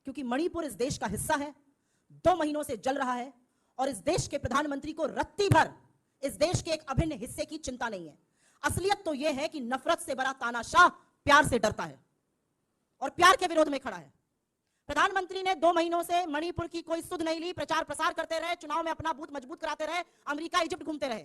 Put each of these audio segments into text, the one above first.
क्योंकि मणिपुर इस देश का हिस्सा है, 2 महीनों से जल रहा है और इस देश के प्रधानमंत्री को रत्ती भर इस देश के एक अभिन्न हिस्से की चिंता नहीं है। असलियत तो यह है कि नफरत से भरा तानाशाह प्यार से डरता है और प्यार के विरोध में खड़ा है। प्रधानमंत्री ने 2 महीनों से मणिपुर की कोई सुध नहीं ली, प्रचार प्रसार करते रहे, चुनाव में अपना बूथ मजबूत कराते रहे, अमेरिका इजिप्ट घूमते रहे।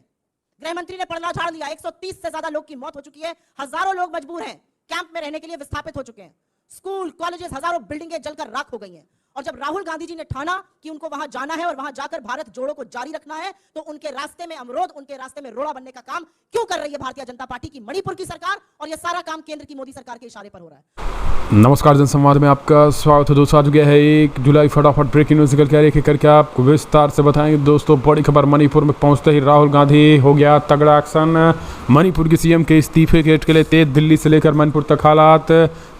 गृह मंत्री ने पलड़ा झाड़ लिया, 130 से ज्यादा लोग की मौत हो चुकी है, हजारों लोग मजबूर हैं, कैंप में रहने के लिए विस्थापित हो चुके हैं, स्कूल कॉलेजेस हजारों बिल्डिंगें जलकर राख हो गई हैं। और जब राहुल गांधी जी ने ठाना कि उनको वहां जाना है और वहां जाकर भारत जोड़ो को जारी रखना है, तो उनके रास्ते में अवरोध, उनके रास्ते में रोड़ा बनने का काम क्यों कर रही है भारतीय जनता पार्टी की मणिपुर की सरकार? और यह सारा काम केंद्र की मोदी सरकार के इशारे पर हो रहा है। नमस्कार, जनसंवाद में आपका स्वागत है दोस्तों। आज गया है 1 जुलाई, फटाफट ब्रेकिंग न्यूज निकल के आ रही है करके आपको विस्तार से बताएंगे दोस्तों। बड़ी खबर, मणिपुर में पहुंचते ही राहुल गांधी हो गया तगड़ा एक्शन। मणिपुर की सीएम के इस्तीफे के लिए तेज, दिल्ली से लेकर मणिपुर तक हालात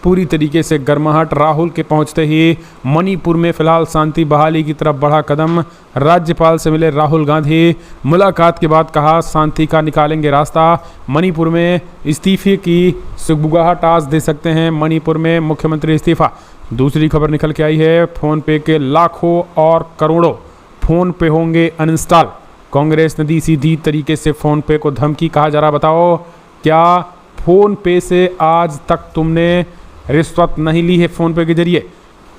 पूरी तरीके से गर्माहट। राहुल के पहुंचते ही मणिपुर में फिलहाल शांति बहाली की तरफ बढ़ा कदम। राज्यपाल से मिले राहुल गांधी, मुलाकात के बाद कहा शांति का निकालेंगे रास्ता। मणिपुर में इस्तीफे की सुगबुगाहट आज दे सकते हैं, मणिपुर में मुख्यमंत्री इस्तीफा। दूसरी खबर निकल के आई है, फोन पे के लाखों और करोड़ों फोन पे होंगे अनइंस्टॉल। कांग्रेस ने दी सीधी तरीके से फोन पे को धमकी। कहा जा रहा, बताओ क्या फोन पे से आज तक तुमने रिश्वत नहीं ली है फोन पे के जरिए?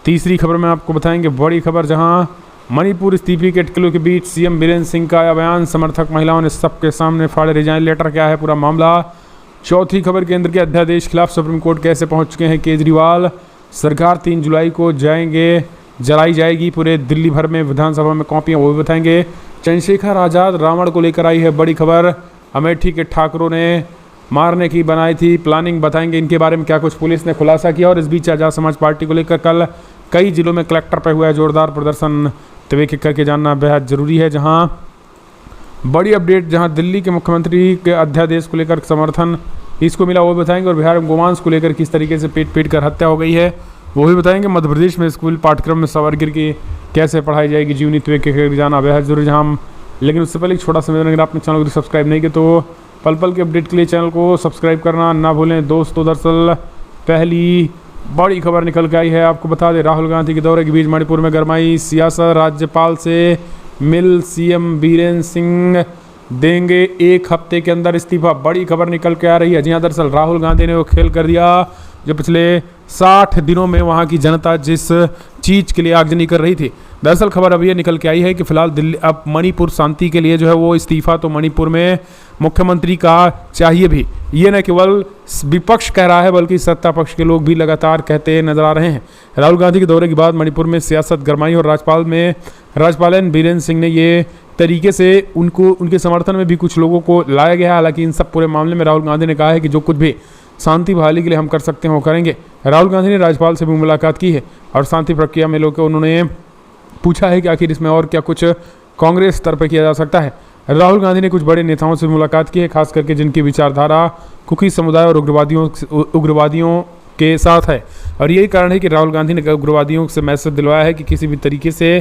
तीसरी खबर में आपको बताएंगे, बड़ी खबर, जहां मणिपुर इस्तीफे के अटकलों के बीच सीएम बीरेंद्र सिंह का बयान, समर्थक महिलाओं ने सबके सामने फाड़े रिजाइन लेटर। क्या है पूरा मामला? चौथी खबर, केंद्र के अध्यादेश खिलाफ सुप्रीम कोर्ट कैसे पहुंच चुके हैं केजरीवाल। सरकार 3 जुलाई को जलाई जाएगी पूरे दिल्ली भर में विधानसभा में कॉपियां, वो भी बताएंगे। चंद्रशेखर आज़ाद रावण को लेकर आई है बड़ी खबर। अमेठी के ठाकरों ने मारने की बनाई थी प्लानिंग, बताएंगे इनके बारे में क्या कुछ पुलिस ने खुलासा किया। और इस बीच आज़ाद समाज पार्टी को लेकर कल कई जिलों में कलेक्टर पर हुआ है जोरदार प्रदर्शन, तो एक एक करके जानना बेहद जरूरी है। जहां बड़ी अपडेट, जहां दिल्ली के मुख्यमंत्री के अध्यादेश को लेकर समर्थन इसको मिला, वो बताएंगे। और बिहार में गोमांस को लेकर किस तरीके से पीट कर हत्या हो गई है, वो भी बताएंगे। मध्य प्रदेश में स्कूल पाठ्यक्रम में सावरकर की कैसे पढ़ाई जाएगी जीवनी, तो एक एक जाना बेहद जरूरी। जहाँ लेकिन उससे पहले एक छोटा सा निवेदन, अगर आपने चैनल को सब्सक्राइब नहीं किया तो पल पल के अपडेट के लिए चैनल को सब्सक्राइब करना ना भूलें दोस्तों। दरअसल पहली बड़ी खबर निकल के आई है, आपको बता दें, राहुल गांधी के दौरे के बीच मणिपुर में गरमाई सियासत। राज्यपाल से मिल सीएम बीरेंद्र सिंह देंगे 1 हफ्ते के अंदर इस्तीफा। बड़ी खबर निकल के आ रही है। जी हाँ, दरअसल राहुल गांधी ने वो खेल कर दिया जो पिछले 60 दिनों में वहाँ की जनता जिस चीज़ के लिए आगजनी कर रही थी। दरअसल खबर अब ये निकल के आई है कि फिलहाल दिल्ली, अब मणिपुर शांति के लिए जो है वो इस्तीफा तो मणिपुर में मुख्यमंत्री का चाहिए भी। ये न केवल विपक्ष कह रहा है बल्कि सत्ता पक्ष के लोग भी लगातार कहते नजर आ रहे हैं। राहुल गांधी के दौरे के बाद मणिपुर में सियासत गरमाई और राज्यपाल बीरेंद्र सिंह ने ये तरीके से उनके समर्थन में भी कुछ लोगों को लाया गया है। हालांकि इन सब पूरे मामले में राहुल गांधी ने कहा है कि जो कुछ भी शांति बहाली के लिए हम कर सकते हैं वो करेंगे। राहुल गांधी ने राज्यपाल से भी मुलाकात की है और शांति प्रक्रिया में लोगों को उन्होंने पूछा है कि आखिर इसमें और क्या कुछ कांग्रेस स्तर पर किया जा सकता है। राहुल गांधी ने कुछ बड़े नेताओं से मुलाकात की है, खास करके जिनकी विचारधारा कुकी समुदाय और उग्रवादियों के साथ है। और यही कारण है कि राहुल गांधी ने उग्रवादियों से मैसेज दिलवाया है कि किसी भी तरीके से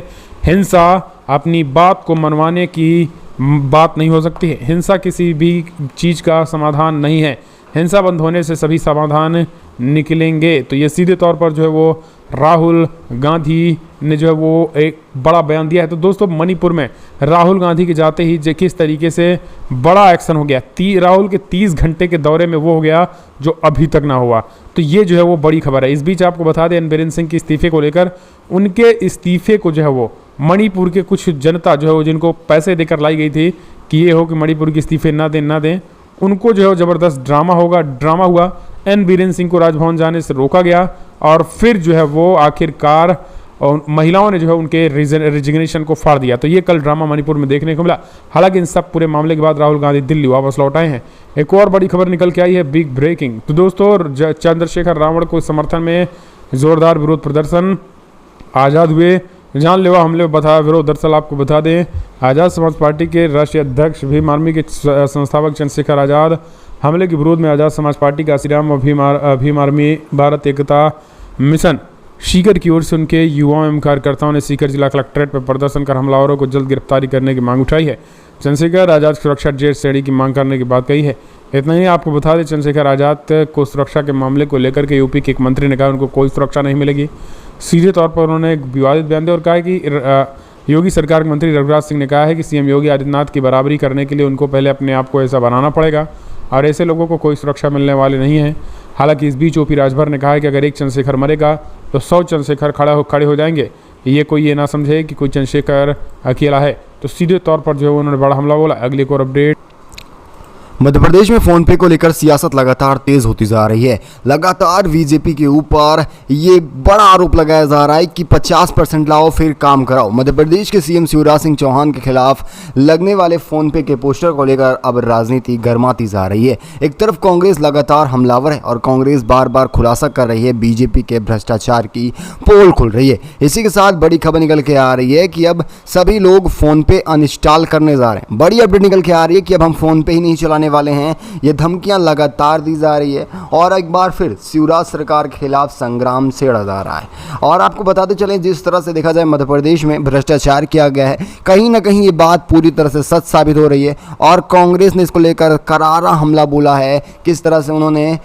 हिंसा अपनी बात को मनवाने की बात नहीं हो सकती है। हिंसा किसी भी चीज़ का समाधान नहीं है, हिंसा बंद होने से सभी समाधान निकलेंगे। तो ये सीधे तौर पर जो है वो राहुल गांधी ने जो है वो एक बड़ा बयान दिया है। तो दोस्तों मणिपुर में राहुल गांधी के जाते ही किस तरीके से बड़ा एक्शन हो गया, राहुल के 30 घंटे के दौरे में वो हो गया जो अभी तक ना हुआ। तो ये जो है वो बड़ी खबर है। इस बीच आपको बता दें, बीरेंद्र सिंह के इस्तीफे को लेकर, उनके इस्तीफे को जो है वो मणिपुर के कुछ जनता जो है वो जिनको पैसे देकर लाई गई थी कि ये हो कि मणिपुर के इस्तीफे ना दें, उनको जो है ज़बरदस्त ड्रामा हुआ। बीरेंद्र सिंह को राजभवन जाने से रोका गया और फिर जो है वो आखिरकार और महिलाओं ने जो है उनके रिजिग्नेशन को फाड़ दिया। तो ये कल ड्रामा मणिपुर में देखने को मिला। हालांकि इन सब पूरे मामले के बाद राहुल गांधी दिल्ली वापस लौट आए हैं। एक और बड़ी खबर निकल के आई है, बिग ब्रेकिंग। तो दोस्तों चंद्रशेखर रावण को समर्थन में जोरदार विरोध प्रदर्शन, आज़ाद हुए जानलेवा हमले बताया विरोध। दरअसल आपको बता दें, आज़ाद समाज पार्टी के राष्ट्रीय अध्यक्ष भीम आर्मी के संस्थापक चंद्रशेखर आज़ाद हमले के विरोध में आज़ाद समाज पार्टी का श्रीराम और भीम आर्मी भारत एकता मिशन सीकर की ओर से उनके युवाओं एवं कार्यकर्ताओं ने सीकर जिला कलेक्ट्रेट पर प्रदर्शन कर हमलावरों को जल्द गिरफ्तारी करने की मांग उठाई है। चंद्रशेखर आज़ाद सुरक्षा जेट श्रेणी की मांग करने की बात कही है। इतना ही आपको बता दें, चंद्रशेखर आज़ाद को सुरक्षा के मामले को लेकर के यूपी के एक मंत्री ने कहा उनको कोई सुरक्षा नहीं मिलेगी। सीधे तौर पर उन्होंने एक विवादित बयान दिया और कहा है कि योगी सरकार के मंत्री रघुराज सिंह ने कहा है कि सीएम योगी आदित्यनाथ की बराबरी करने के लिए उनको पहले अपने आप को ऐसा बनाना पड़ेगा और ऐसे लोगों को कोई सुरक्षा मिलने वाली नहीं है। हालांकि इस बीच ओपी राजभर ने कहा है कि अगर एक चंद्रशेखर मरेगा तो 100 चंद्रशेखर खड़े हो जाएंगे। कोई ये ना समझे कि कोई चंद्रशेखर अकेला है। तो सीधे तौर पर जो है उन्होंने बड़ा हमला बोला। अगली एक और अपडेट। मध्य प्रदेश में फोन पे को लेकर सियासत लगातार तेज होती जा रही है। लगातार बीजेपी के ऊपर ये बड़ा आरोप लगाया जा रहा है कि 50% लाओ फिर काम कराओ। मध्य प्रदेश के सीएम शिवराज सिंह चौहान के खिलाफ लगने वाले फोन पे के पोस्टर को लेकर अब राजनीति गर्माती जा रही है। एक तरफ कांग्रेस लगातार हमलावर है और कांग्रेस बार बार खुलासा कर रही है बीजेपी के भ्रष्टाचार की पोल खुल रही है। इसी के साथ बड़ी खबर निकल के आ रही है कि अब सभी लोग फोन पे अनइंस्टॉल करने जा रहे हैं। बड़ी अपडेट निकल के आ रही है कि अब हम फोन पे ही नहीं चलाने वाले हैं। ये धमकियां लगातार दी जा रही है और एक बार फिर शिवराज सरकार के खिलाफ संग्राम छेड़ा जा रहा है। और आपको बताते चलें, जिस तरह से देखा जाए मध्य प्रदेश में भ्रष्टाचार किया गया है, कहीं ना कहीं ये बात पूरी तरह से सच साबित हो रही है और कांग्रेस ने इसको लेकर करारा हमला बोला है। किस तरह से उन्होंने,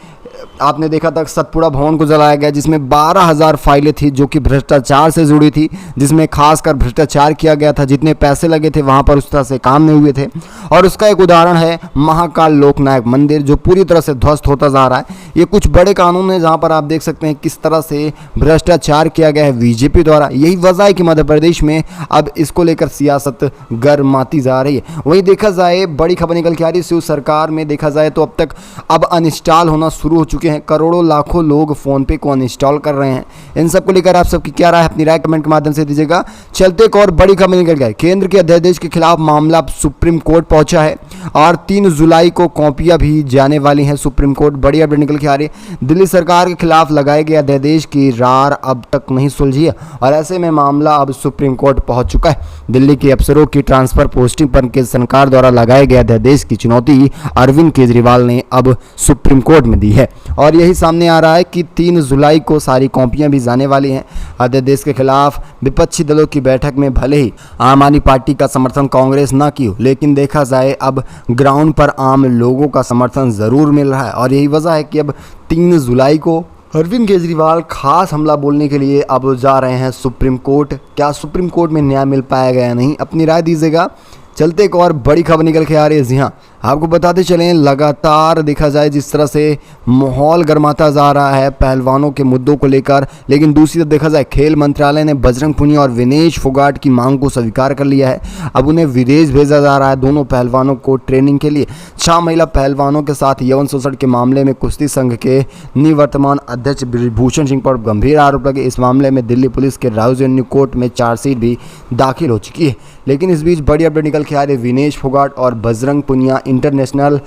आपने देखा था सतपुड़ा भवन को जलाया गया जिसमें 12,000 फाइलें थी जो कि भ्रष्टाचार से जुड़ी थी, जिसमें खासकर भ्रष्टाचार किया गया था। जितने पैसे लगे थे वहां पर उस तरह से काम नहीं हुए थे। और उसका एक उदाहरण है महाकाल लोकनायक मंदिर जो पूरी तरह से ध्वस्त होता जा रहा है। ये कुछ बड़े कानून हैं जहां पर आप देख सकते हैं किस तरह से भ्रष्टाचार किया गया है बीजेपी द्वारा। यही वजह है कि मध्य प्रदेश में अब इसको लेकर सियासत गर्माती जा रही है। वहीं देखा जाए, बड़ी खबर निकल के आ रही है, शिव सरकार में देखा जाए तो अब तक अब अनइंस्टॉल होना शुरू हो चुके हैं। करोड़ों लाखों लोग फोन पे को अनइंस्टॉल कर रहे हैं। इन सब को लेकर आप सबकी क्या राय है, अपनी राय कमेंट के माध्यम से दीजिएगा। चलते एक और बड़ी खबर निकल गई। केंद्र के अध्यादेश के खिलाफ मामला सुप्रीम कोर्ट पहुंचा है और 3 जुलाई को कॉपियां भी जाने वाली हैं सुप्रीम कोर्ट। बड़ी अपडेट निकल के आ रही है। दिल्ली सरकार के खिलाफ लगाए गए अध्यादेश की रार अब तक नहीं सुलझी है और ऐसे में मामला अब सुप्रीम कोर्ट पहुंच चुका है। दिल्ली के अफसरों की ट्रांसफर पोस्टिंग पर केंद्र सरकार द्वारा लगाए गए अध्यादेश की चुनौती अरविंद केजरीवाल ने अब सुप्रीम कोर्ट में दी है और यही सामने आ रहा है कि 3 जुलाई को सारी कॉपियां भी जाने वाली हैं। अध्यादेश के खिलाफ विपक्षी दलों की बैठक में भले ही आम आदमी पार्टी का समर्थन कांग्रेस न की हो, लेकिन देखा जाए अब ग्राउंड पर आम लोगों का समर्थन जरूर मिल रहा है और यही वजह है कि अब 3 जुलाई को अरविंद केजरीवाल खास हमला बोलने के लिए अब जा रहे हैं सुप्रीम कोर्ट। क्या सुप्रीम कोर्ट में न्याय मिल पाएगा या नहीं, अपनी राय दीजिएगा। चलते एक और बड़ी खबर निकल के आ रही है। जी हाँ, आपको बताते चलें, लगातार देखा जाए जिस तरह से माहौल गर्माता जा रहा है पहलवानों के मुद्दों को लेकर, लेकिन दूसरी तरफ देखा जाए खेल मंत्रालय ने बजरंग पुनिया और विनेश फोगाट की मांग को स्वीकार कर लिया है। अब उन्हें विदेश भेजा जा रहा है दोनों पहलवानों को ट्रेनिंग के लिए। 6 महिला पहलवानों के साथ यौन शोषण के मामले में कुश्ती संघ के निवर्तमान अध्यक्ष ब्रिजभूषण सिंह पर गंभीर आरोप लगे। इस मामले में दिल्ली पुलिस के राउज एवेन्यू कोर्ट में चार्जशीट भी दाखिल हो चुकी है। लेकिन इस बीच बड़ी अपडेट निकल के आ रही है। विनेश फोगाट और Bajrang Punia international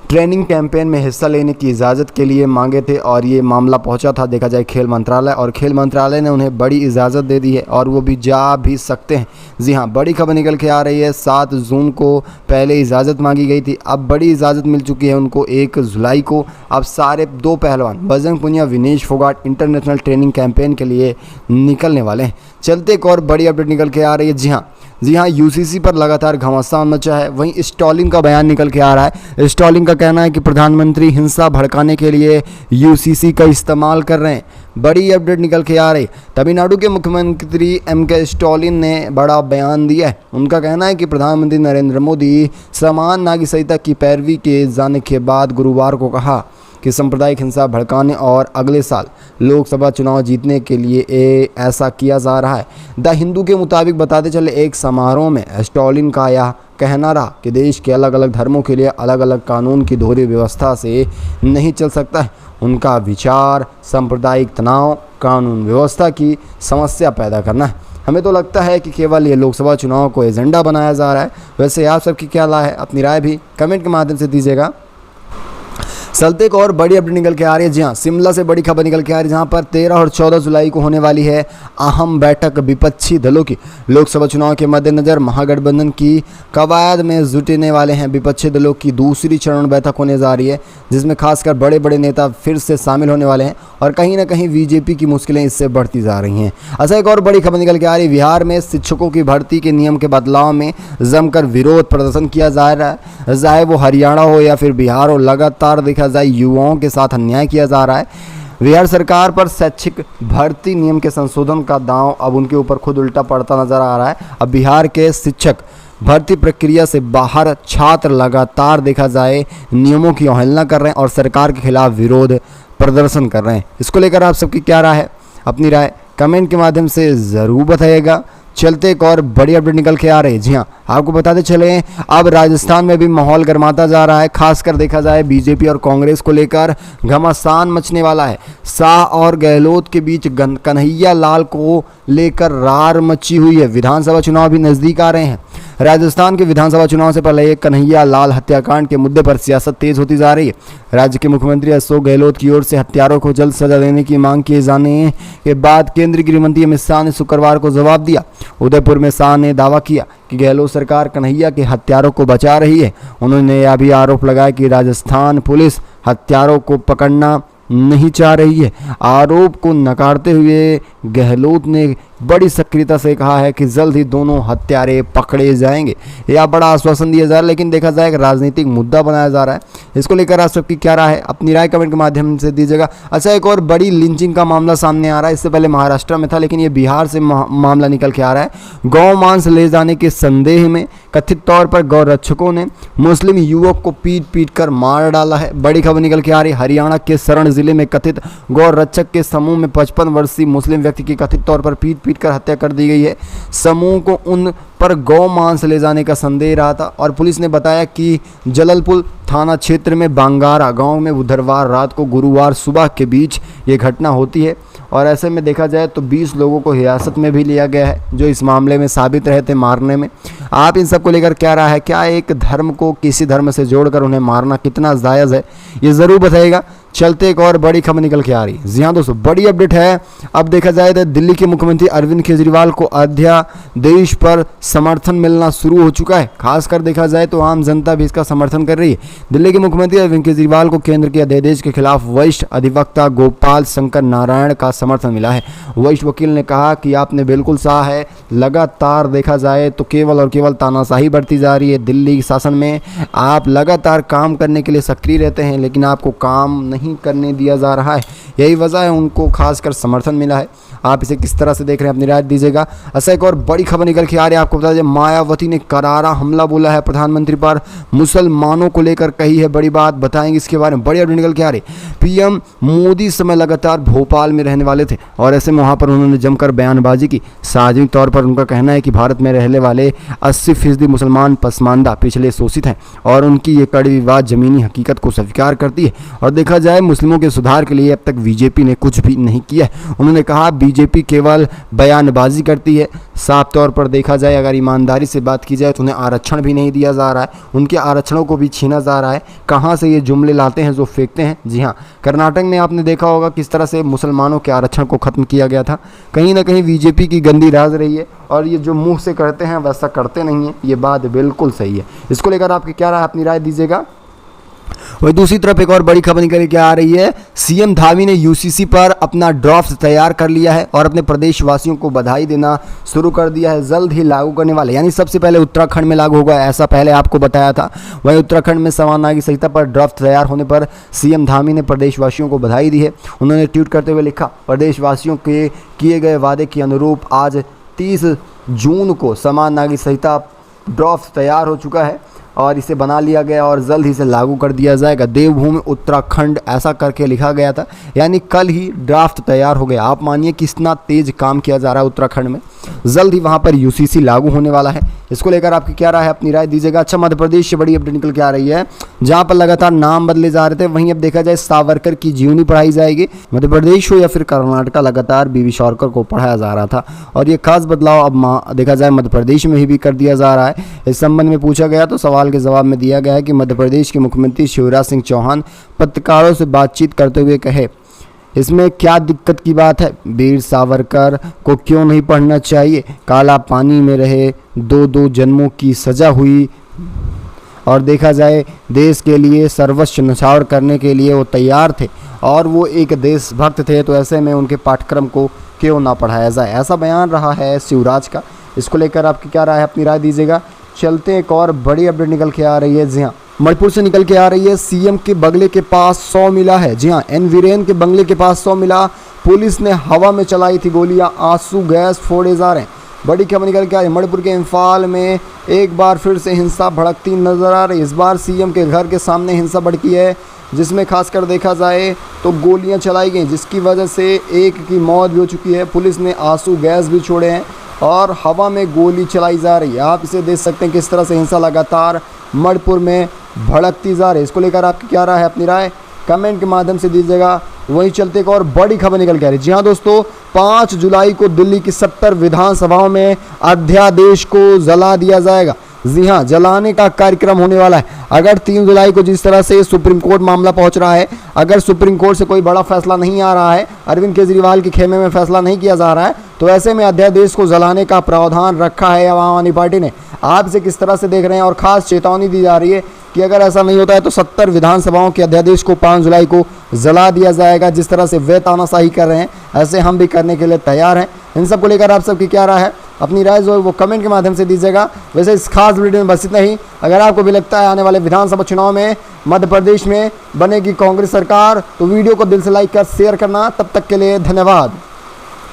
training campaign में हिस्सा लेने की इजाज़त के लिए मांगे थे और ये मामला पहुंचा था देखा जाए खेल मंत्रालय, और खेल मंत्रालय ने उन्हें बड़ी इजाज़त दे दी है और वो भी जा भी सकते हैं। जी हाँ, बड़ी खबर निकल के आ रही है। 7 जून को पहले इजाज़त मांगी गई थी, अब बड़ी इजाज़त मिल चुकी है उनको 1 जुलाई को। अब सारे 2 पहलवान Bajrang Punia, Vinesh Phogat international training campaign के लिए निकलने वाले हैं। चलते एक और बड़ी अपडेट निकल के आ रही है। जी हाँ, यूसीसी पर लगातार घमासान मचा है। वहीं स्टॉलिन का बयान निकल के आ रहा है। स्टॉलिन का कहना है कि प्रधानमंत्री हिंसा भड़काने के लिए यूसीसी का इस्तेमाल कर रहे हैं। बड़ी अपडेट निकल के आ रही। तमिलनाडु के मुख्यमंत्री एम.के. स्टॉलिन ने बड़ा बयान दिया है। उनका कहना है कि प्रधानमंत्री नरेंद्र मोदी समान नागरिक संहिता की पैरवी के जाने के बाद गुरुवार को कहा कि सांप्रदायिक हिंसा भड़काने और अगले साल लोकसभा चुनाव जीतने के लिए ऐसा किया जा रहा है। द हिंदू के मुताबिक बताते चले, एक समारोह में स्टॉलिन का यह कहना रहा कि देश के अलग अलग धर्मों के लिए अलग अलग कानून की दोहरी व्यवस्था से नहीं चल सकता है। उनका विचार सांप्रदायिक तनाव कानून व्यवस्था की समस्या पैदा करना है। हमें तो लगता है कि केवल ये लोकसभा चुनाव को एजेंडा बनाया जा रहा है। वैसे आप सबकी क्या राय है, अपनी राय भी कमेंट के माध्यम से दीजिएगा। चलते एक और बड़ी अपडेट निकल के आ रही है। जी हाँ, शिमला से बड़ी खबर निकल के आ रही है, जहाँ पर 13 और 14 जुलाई को होने वाली है अहम बैठक विपक्षी दलों की। लोकसभा चुनाव के मद्देनजर महागठबंधन की कवायद में जुटने वाले हैं विपक्षी दलों की दूसरी चरण बैठक होने जा रही है, जिसमें खासकर बड़े बड़े नेता फिर से शामिल होने वाले हैं और कहीं ना कहीं बीजेपी की मुश्किलें इससे बढ़ती जा रही हैं। अच्छा, एक और बड़ी खबर निकल के आ रही है। बिहार में शिक्षकों की भर्ती के नियम के बदलाव में जमकर विरोध प्रदर्शन किया जा रहा है, चाहे वो हरियाणा हो या फिर बिहार हो। लगातार देखा जाए युवाओं के साथ अन्याय किया जा रहा है। बिहार सरकार पर शैक्षिक भर्ती नियम के संशोधन का दांव अब उनके ऊपर खुद उल्टा पड़ता नजर आ रहा है। अब बिहार के शिक्षक भर्ती प्रक्रिया से बाहर छात्र लगातार देखा जाए नियमों की अवहेलना कर रहे हैं और सरकार के खिलाफ विरोध प्रदर्शन कर रहे हैं। इसको लेकर आप सबकी क्या राय है? अपनी राय कमेंट के माध्यम से ज़रूर बताइएगा। चलते एक और बड़ी अपडेट निकल के आ रही है। जी हाँ, आपको बताते चले अब राजस्थान में भी माहौल गर्माता जा रहा है। खासकर देखा जाए बीजेपी और कांग्रेस को लेकर घमासान मचने वाला है। शाह और गहलोत के बीच कन्हैया लाल को लेकर रार मची हुई है। विधानसभा चुनाव भी नज़दीक आ रहे हैं। राजस्थान के विधानसभा चुनाव से पहले कन्हैया लाल हत्याकांड के मुद्दे पर सियासत तेज होती जा रही है। राज्य के मुख्यमंत्री अशोक गहलोत की ओर से हत्यारों को जल्द सजा देने की मांग किए जाने के बाद केंद्रीय गृह मंत्री अमित शाह ने शुक्रवार को जवाब दिया। उदयपुर में शाह ने दावा किया कि गहलोत सरकार कन्हैया के हत्यारों को बचा रही है। उन्होंने यह भी आरोप लगाया कि राजस्थान पुलिस हत्यारों को पकड़ना नहीं चाह रही है। आरोप को नकारते हुए गहलोत ने बड़ी सक्रियता से कहा है कि जल्द ही दोनों हत्यारे पकड़े जाएंगे। यह बड़ा आश्वासन दिया जा रहा है, लेकिन देखा जाए कि राजनीतिक मुद्दा बनाया जा रहा है। इसको लेकर आप सबकी क्या राय है? अपनी राय कमेंट के माध्यम से दीजिएगा। अच्छा, एक और बड़ी लिंचिंग का मामला सामने आ रहा है। इससे पहले महाराष्ट्र में था, लेकिन ये बिहार से मामला निकल के आ रहा है। गौ मांस ले जाने के संदेह में कथित तौर पर गौ रक्षकों ने मुस्लिम युवक को पीट पीट कर मार डाला है। बड़ी खबर निकल के आ रही है। हरियाणा के सरण जिले में कथित गौ रक्षक के समूह में 55 वर्षीय मुस्लिम व्यक्ति की कथित तौर पर पीट पीट कर हत्या कर दी गई है। समूह को उन पर गौ मांस ले जाने का संदेह रहा था और पुलिस ने बताया कि जललपुर थाना क्षेत्र में बांगारा गांव में बुधवार रात को गुरुवार सुबह के बीच ये घटना होती है। और ऐसे में देखा जाए तो 20 लोगों को हिरासत में भी लिया गया है, जो इस मामले में साबित रहे थे मारने में। आप इन सब को लेकर क्या राय है? क्या एक धर्म को किसी धर्म से जोड़कर उन्हें मारना कितना जायज़ है? ये ज़रूर बताइएगा। चलते एक और बड़ी खबर निकल के आ रही है। जी हाँ दोस्तों, बड़ी अपडेट है। अब देखा जाए तो दिल्ली के मुख्यमंत्री अरविंद केजरीवाल को अध्यादेश पर समर्थन मिलना शुरू हो चुका है। खासकर देखा जाए तो आम जनता भी इसका समर्थन कर रही है। दिल्ली के मुख्यमंत्री अरविंद केजरीवाल को केंद्र के अध्यादेश के खिलाफ वरिष्ठ अधिवक्ता गोपाल शंकर नारायण का समर्थन मिला है। वरिष्ठ वकील ने कहा कि आपने बिल्कुल सहा है। लगातार देखा जाए तो केवल और केवल तानाशाही बढ़ती जा रही है। दिल्ली शासन में आप लगातार काम करने के लिए सक्रिय रहते हैं, लेकिन आपको काम नहीं करने दिया जा रहा है। यही वजह है उनको खासकर समर्थन मिला है। आप इसे किस तरह से देख रहे हैं? अपनी राय दीजिएगा। ऐसा एक और बड़ी खबर निकल के आ रही है। आपको बता दें, मायावती ने करारा हमला बोला है प्रधानमंत्री पर। मुसलमानों को लेकर कही है बड़ी बात। बताएंगे इसके बारे में। बड़ी अपडेट निकल के आ रही। पीएम मोदी इस समय लगातार भोपाल में रहने वाले थे और ऐसे में वहाँ पर उन्होंने जमकर बयानबाजी की। सार्वजनिक तौर पर उनका कहना है कि भारत में रहने वाले 80% मुसलमान पसमानदा पिछले शोषित हैं और उनकी ये कड़ी विवाद जमीनी हकीकत को स्वीकार करती है। और देखा जाए मुस्लिमों के सुधार के लिए अब तक बीजेपी ने कुछ भी नहीं किया है। उन्होंने कहा बीजेपी केवल बयानबाजी करती है। साफ तौर पर देखा जाए, अगर ईमानदारी से बात की जाए तो उन्हें आरक्षण भी नहीं दिया जा रहा है, उनके आरक्षणों को भी छीना जा रहा है। कहाँ से ये जुमले लाते हैं जो फेंकते हैं? जी हाँ, कर्नाटक में आपने देखा होगा किस तरह से मुसलमानों के आरक्षण को खत्म किया गया था। कहीं ना कहीं बीजेपी की गंदी राज रही है और ये जो मुँह से करते हैं वैसा करते नहीं है। ये बात बिल्कुल सही है। इसको लेकर आपकी क्या राय? अपनी राय दीजिएगा। वही दूसरी तरफ एक और बड़ी खबर निकल के आ रही है। सीएम धामी ने यूसीसी पर अपना ड्राफ्ट तैयार कर लिया है और अपने प्रदेशवासियों को बधाई देना शुरू कर दिया है। जल्द ही लागू करने वाले, यानी सबसे पहले उत्तराखंड में लागू होगा, ऐसा पहले आपको बताया था। वहीं उत्तराखंड में समान नागरिक संहिता पर ड्राफ्ट तैयार होने पर सीएम धामी ने प्रदेशवासियों को बधाई दी है। उन्होंने ट्वीट करते हुए लिखा, प्रदेशवासियों के किए गए वादे के अनुरूप आज 30 जून को समान नागरिक संहिता ड्राफ्ट तैयार हो चुका है और इसे बना लिया गया और जल्द ही इसे लागू कर दिया जाएगा। देवभूमि उत्तराखंड ऐसा करके लिखा गया था, यानी कल ही ड्राफ्ट तैयार हो गया। आप मानिए कितना तेज काम किया जा रहा है उत्तराखंड में। जल्द ही वहाँ पर यूसीसी लागू होने वाला है। इसको लेकर आपकी क्या राय है? अपनी राय दीजिएगा। अच्छा, मध्य प्रदेश से बड़ी अपडेट निकल के आ रही है, जहाँ पर लगातार नाम बदले जा रहे थे, वहीं अब देखा जाए सावरकर की जीवनी पढ़ाई जाएगी। मध्य प्रदेश हो या फिर कर्नाटक, लगातार बीवी सावरकर को पढ़ाया जा रहा था और ये खास बदलाव अब देखा जाए मध्य प्रदेश में भी कर दिया जा रहा है। इस संबंध में पूछा गया तो सवाल के जवाब में दिया गया है कि मध्य प्रदेश के मुख्यमंत्री शिवराज सिंह चौहान पत्रकारों से बातचीत करते हुए कहे, इसमें क्या दिक्कत की बात है? वीर सावरकर को क्यों नहीं पढ़ना चाहिए? काला पानी में रहे, 2 जन्मों की सजा हुई और देखा जाए देश के लिए सर्वस्व न्यौछावर करने के लिए वो तैयार थे और वो एक देशभक्त थे। तो ऐसे में उनके पाठ्यक्रम को क्यों ना पढ़ाया जाए? ऐसा बयान रहा है शिवराज का। इसको लेकर आपकी क्या राय है? अपनी राय दीजिएगा। चलते हैं, एक और बड़ी अपडेट निकल के आ रही है। जी हाँ, मणिपुर से निकल के आ रही है। सीएम के बंगले के पास 100 मिला है। जी हाँ, एन वीरेन के बंगले के पास 100 मिला। पुलिस ने हवा में चलाई थी गोलियां, आंसू गैस फोड़े जा रहे हैं। बड़ी खबर निकल के आ रही है। मणिपुर के इम्फाल में एक बार फिर से हिंसा भड़कती नजर आ रही है। इस बार सीएम के घर के सामने हिंसा भड़की है, जिसमें खासकर देखा जाए तो गोलियां चलाई गई, जिसकी वजह से एक की मौत भी हो चुकी है। पुलिस ने आंसू गैस भी छोड़े हैं और हवा में गोली चलाई जा रही है। आप इसे देख सकते हैं किस तरह से हिंसा लगातार मणिपुर में भड़कती जा रही है। इसको लेकर आपकी क्या राय है? अपनी राय कमेंट के माध्यम से दीजिएगा। वहीं चलते एक और बड़ी खबर निकल के आ रही है। जी हाँ दोस्तों, 5 जुलाई को दिल्ली की 70 विधानसभाओं में अध्यादेश को जला दिया जाएगा। जी हाँ, जलाने का कार्यक्रम होने वाला है। अगर 3 जुलाई को जिस तरह से सुप्रीम कोर्ट मामला पहुंच रहा है, अगर सुप्रीम कोर्ट से कोई बड़ा फैसला नहीं आ रहा है, अरविंद केजरीवाल के खेमे में फैसला नहीं किया जा रहा है, तो ऐसे में अध्यादेश को जलाने का प्रावधान रखा है आम आदमी पार्टी ने। आप इसे किस तरह से देख रहे हैं? और खास चेतावनी दी जा रही है कि अगर ऐसा नहीं होता है तो 70 विधानसभाओं के अध्यादेश को 5 जुलाई को जला दिया जाएगा। जिस तरह से वे तानाशाही कर रहे हैं, ऐसे हम भी करने के लिए तैयार हैं। इन सब को लेकर आप सबकी क्या राय है? अपनी राय जो है वो कमेंट के माध्यम से दीजिएगा। वैसे इस खास वीडियो में बस इतना ही। अगर आपको भी लगता है आने वाले विधानसभा चुनाव में मध्य प्रदेश में बनेगी कांग्रेस सरकार, तो वीडियो को दिल से लाइक कर शेयर करना। तब तक के लिए धन्यवाद।